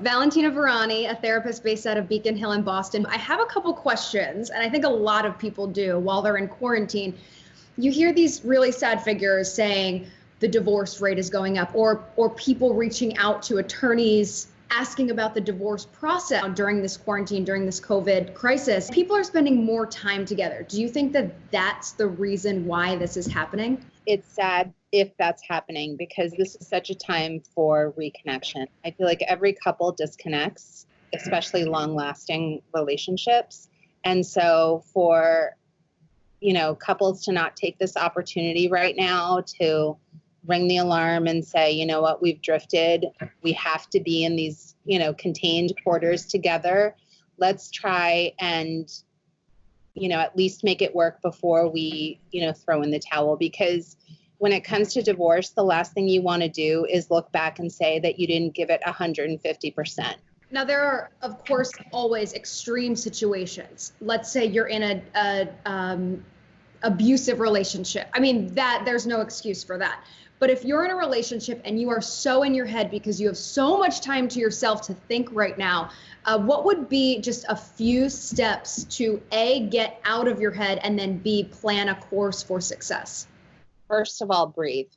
Valentina Verani, a therapist based out of Beacon Hill in Boston. I have a couple questions, and I think a lot of people do while they're in quarantine. You hear these really sad figures saying the divorce rate is going up, or people reaching out to attorneys asking about the divorce process during this quarantine, during this COVID crisis. People are spending more time together. Do you think that that's the reason why this is happening? It's sad if that's happening because this is such a time for reconnection. I feel like every couple disconnects, especially long-lasting relationships. And so for, couples to not take this opportunity right now to ring the alarm and say, you know what, we've drifted. We have to be in these, contained quarters together. Let's try and, at least make it work before we, throw in the towel. Because when it comes to divorce, the last thing you want to do is look back and say that you didn't give it 150%. Now, there are, of course, always extreme situations. Let's say you're in a abusive relationship. I mean, there's no excuse for that. But if you're in a relationship and you are so in your head because you have so much time to yourself to think right now, what would be just a few steps to A, get out of your head, and then B, plan a course for success? First of all, breathe.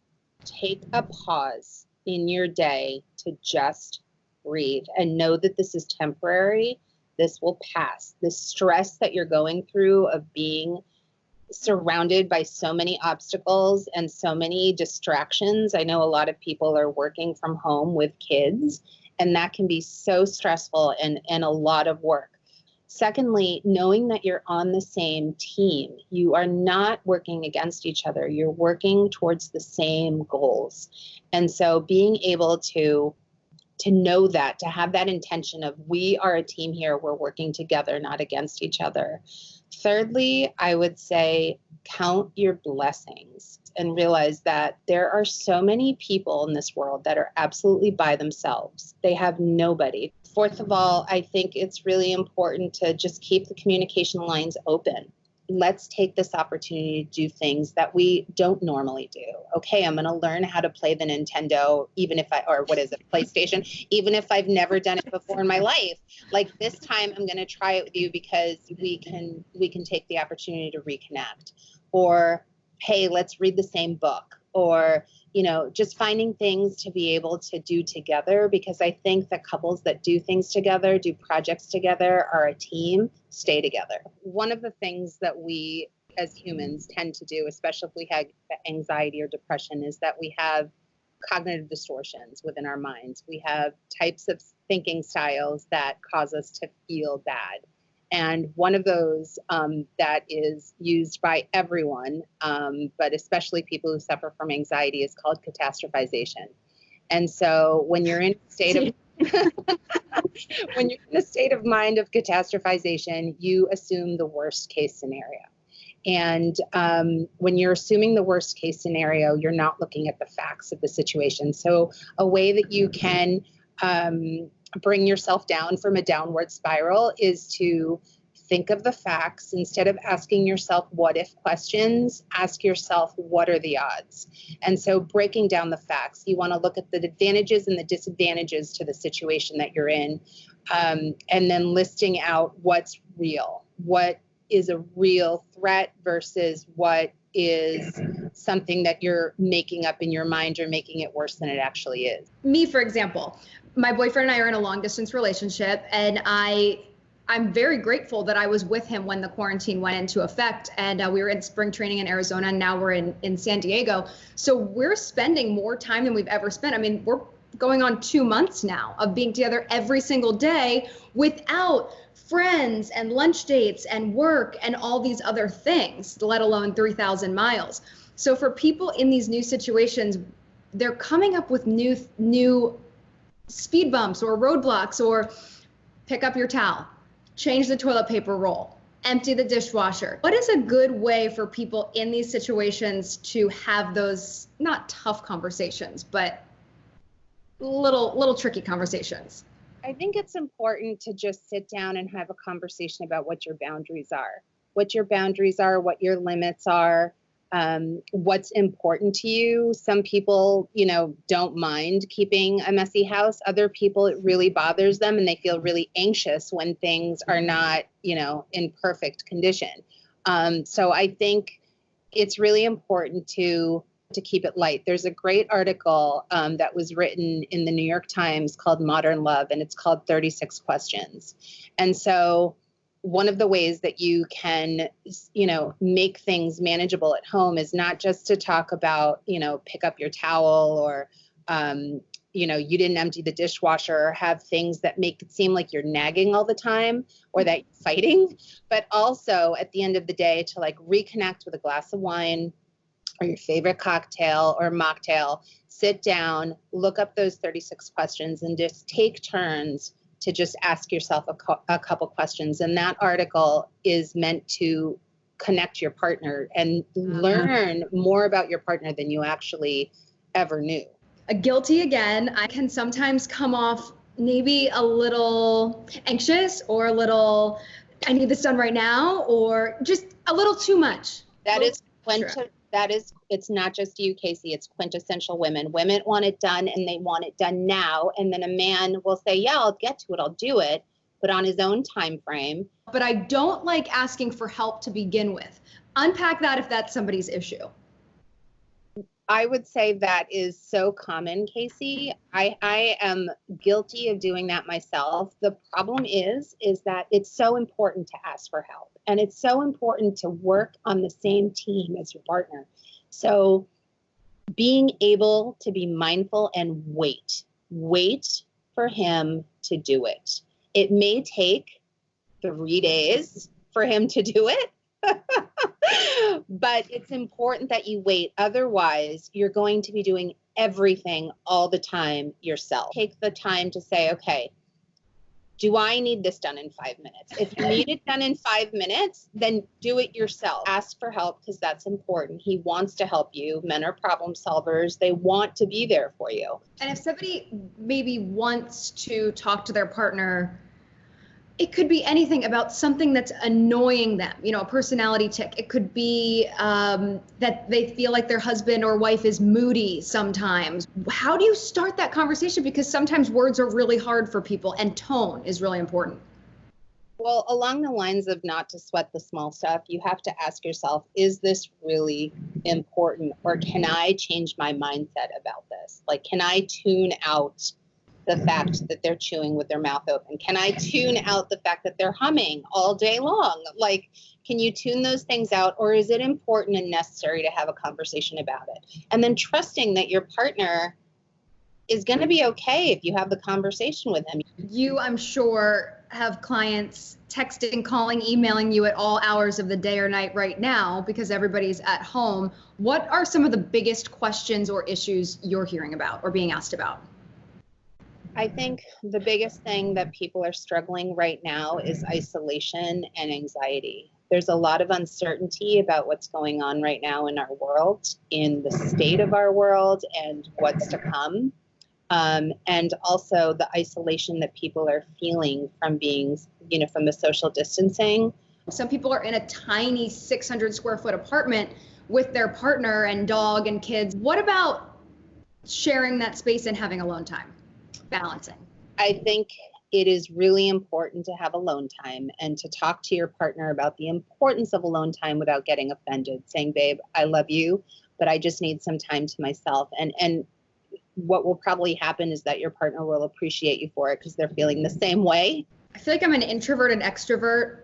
Take a pause in your day to just breathe and know that this is temporary. This will pass. The stress that you're going through of being surrounded by so many obstacles and so many distractions. I know a lot of people are working from home with kids, and that can be so stressful and a lot of work. Secondly, knowing that you're on the same team. You are not working against each other. You're working towards the same goals. And so being able to know that, to have that intention of we are a team here, we're working together, not against each other. Thirdly, I would say count your blessings and realize that there are so many people in this world that are absolutely by themselves. They have nobody. Fourth of all, I think it's really important to just keep the communication lines open. Let's take this opportunity to do things that we don't normally do. Okay, I'm going to learn how to play the Nintendo, PlayStation, even if I've never done it before in my life. Like this time, I'm going to try it with you because we can take the opportunity to reconnect. Or, hey, let's read the same book. Or, just finding things to be able to do together, because I think that couples that do things together, do projects together, are a team, stay together. One of the things that we as humans tend to do, especially if we have anxiety or depression, is that we have cognitive distortions within our minds. We have types of thinking styles that cause us to feel bad. And one of those that is used by everyone, but especially people who suffer from anxiety, is called catastrophization. And so when you're in a state of when you're in a state of mind of catastrophization, you assume the worst case scenario. And when you're assuming the worst case scenario, you're not looking at the facts of the situation. So a way that you can bring yourself down from a downward spiral is to think of the facts. Instead of asking yourself what if questions, ask yourself what are the odds. And so breaking down the facts, you want to look at the advantages and the disadvantages to the situation that you're in, and then listing out what's real, what is a real threat versus what is something that you're making up in your mind or making it worse than it actually is. Me, for example, my boyfriend and I are in a long distance relationship, and I'm very grateful that I was with him when the quarantine went into effect, and we were in spring training in Arizona, and now we're in San Diego. So we're spending more time than we've ever spent. I mean, we're going on 2 months now of being together every single day without friends and lunch dates and work and all these other things, let alone 3,000 miles. So for people in these new situations, they're coming up with new speed bumps or roadblocks, or pick up your towel, change the toilet paper roll, empty the dishwasher. What is a good way for people in these situations to have those, not tough conversations, but little tricky conversations? I think it's important to just sit down and have a conversation about what your boundaries are, what your limits are, what's important to you. Some people, don't mind keeping a messy house. Other people, it really bothers them and they feel really anxious when things are not, in perfect condition. So I think it's really important to keep it light. There's a great article that was written in the New York Times called Modern Love, and it's called 36 Questions. And so one of the ways that you can, make things manageable at home is not just to talk about, pick up your towel or, you didn't empty the dishwasher, or have things that make it seem like you're nagging all the time or that you're fighting, but also at the end of the day to like reconnect with a glass of wine or your favorite cocktail or mocktail, sit down, look up those 36 questions and just take turns to just ask yourself a couple questions. And that article is meant to connect your partner and learn more about your partner than you actually ever knew. Guilty again. I can sometimes come off maybe a little anxious or a little, I need this done right now, or just a little too much. It's not just you, Kacie, it's quintessential women. Women want it done and they want it done now. And then a man will say, yeah, I'll get to it. I'll do it, but on his own time frame. But I don't like asking for help to begin with. Unpack that if that's somebody's issue. I would say that is so common, Kacie. I am guilty of doing that myself. The problem is that it's so important to ask for help. And it's so important to work on the same team as your partner. So being able to be mindful and wait for him to do it. It may take 3 days for him to do it. But it's important that you wait. Otherwise, you're going to be doing everything all the time yourself. Take the time to say, okay, do I need this done in 5 minutes? If you need it done in 5 minutes, then do it yourself. Ask for help because that's important. He wants to help you. Men are problem solvers. They want to be there for you. And if somebody maybe wants to talk to their partner, it could be anything about something that's annoying them, a personality tick. It could be that they feel like their husband or wife is moody sometimes. How do you start that conversation? Because sometimes words are really hard for people and tone is really important. Well, along the lines of not to sweat the small stuff, you have to ask yourself, is this really important? Or can I change my mindset about this? Like, can I tune out the fact that they're chewing with their mouth open? Can I tune out the fact that they're humming all day long? Like, can you tune those things out, or is it important and necessary to have a conversation about it? And then trusting that your partner is going to be okay if you have the conversation with them. You, I'm sure, have clients texting, calling, emailing you at all hours of the day or night right now because everybody's at home. What are some of the biggest questions or issues you're hearing about or being asked about? I think the biggest thing that people are struggling right now is isolation and anxiety. There's a lot of uncertainty about what's going on right now in our world, in the state of our world and what's to come. And also the isolation that people are feeling from being, from the social distancing. Some people are in a tiny 600 square foot apartment with their partner and dog and kids. What about sharing that space and having alone time? Balancing. I think it is really important to have alone time and to talk to your partner about the importance of alone time without getting offended, saying, babe, I love you, but I just need some time to myself. And what will probably happen is that your partner will appreciate you for it because they're feeling the same way. I feel like I'm an introvert and extrovert.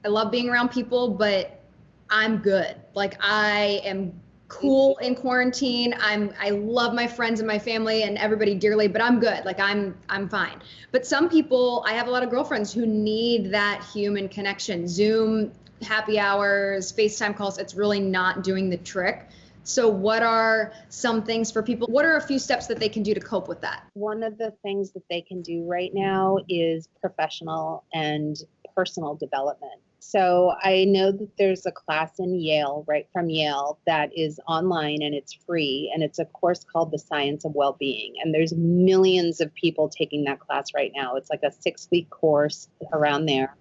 I love being around people, but I'm good. Like, I am cool in quarantine. I love my friends and my family and everybody dearly, but I'm good. Like, I'm fine. But some people, I have a lot of girlfriends who need that human connection. Zoom, happy hours, FaceTime calls, it's really not doing the trick. So what are some things for people? What are a few steps that they can do to cope with that? One of the things that they can do right now is professional and personal development. So I know that there's a class in Yale, right from Yale, that is online and it's free. And it's a course called The Science of Wellbeing. And there's millions of people taking that class right now. It's like a 6-week course around there.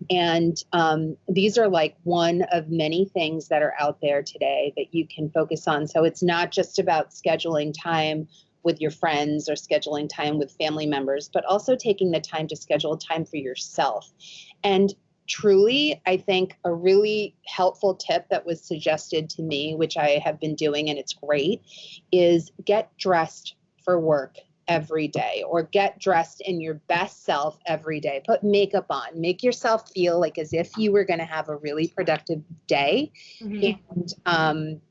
And these are like one of many things that are out there today that you can focus on. So it's not just about scheduling time with your friends or scheduling time with family members, but also taking the time to schedule time for yourself. And truly, I think a really helpful tip that was suggested to me, which I have been doing and it's great, is get dressed for work every day, or get dressed in your best self every day. Put makeup on, make yourself feel like as if you were going to have a really productive day. And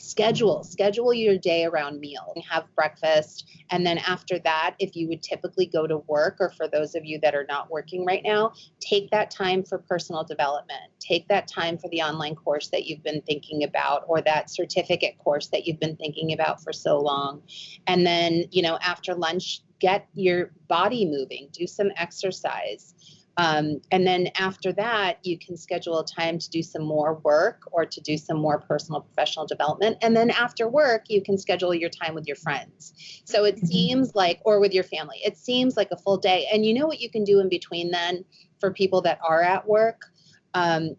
schedule your day around meal. Have breakfast, and then after that, if you would typically go to work, or for those of you that are not working right now, take that time for personal development. Take that time for the online course that you've been thinking about, or that certificate course that you've been thinking about for so long. And then, after lunch, get your body moving, do some exercise. And then after that, you can schedule a time to do some more work or to do some more personal professional development. And then after work, you can schedule your time with your friends. So it seems like, or with your family, it seems like a full day. And you know what you can do in between then for people that are at work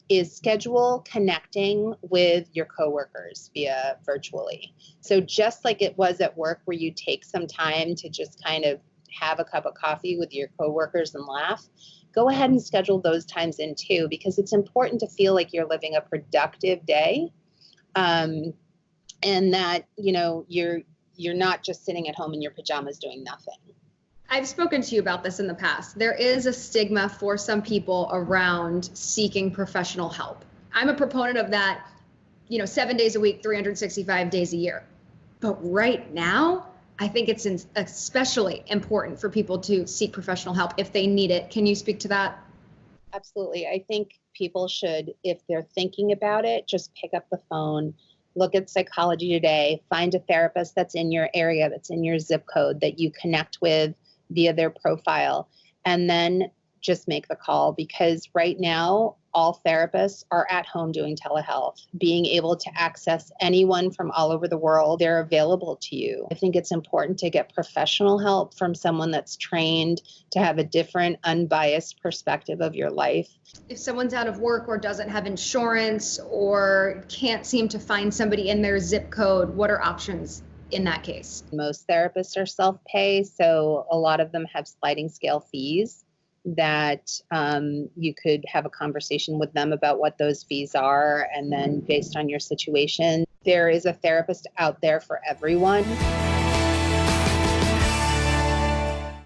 is schedule connecting with your coworkers via virtually. So just like it was at work where you take some time to just kind of have a cup of coffee with your coworkers and laugh, go ahead and schedule those times in too, because it's important to feel like you're living a productive day, and that you're not just sitting at home in your pajamas doing nothing. I've spoken to you about this in the past. There is a stigma for some people around seeking professional help. I'm a proponent of that, 7 days a week, 365 days a year. But right now, I think it's especially important for people to seek professional help if they need it. Can you speak to that? Absolutely. I think people should, if they're thinking about it, just pick up the phone, look at Psychology Today, find a therapist that's in your area, that's in your zip code, that you connect with via their profile, and then just make the call. Because right now, all therapists are at home doing telehealth, being able to access anyone from all over the world. They're available to you. I think it's important to get professional help from someone that's trained to have a different, unbiased perspective of your life. If someone's out of work or doesn't have insurance or can't seem to find somebody in their zip code, what are options in that case? Most therapists are self-pay, so a lot of them have sliding scale fees that you could have a conversation with them about what those fees are. And then based on your situation, there is a therapist out there for everyone.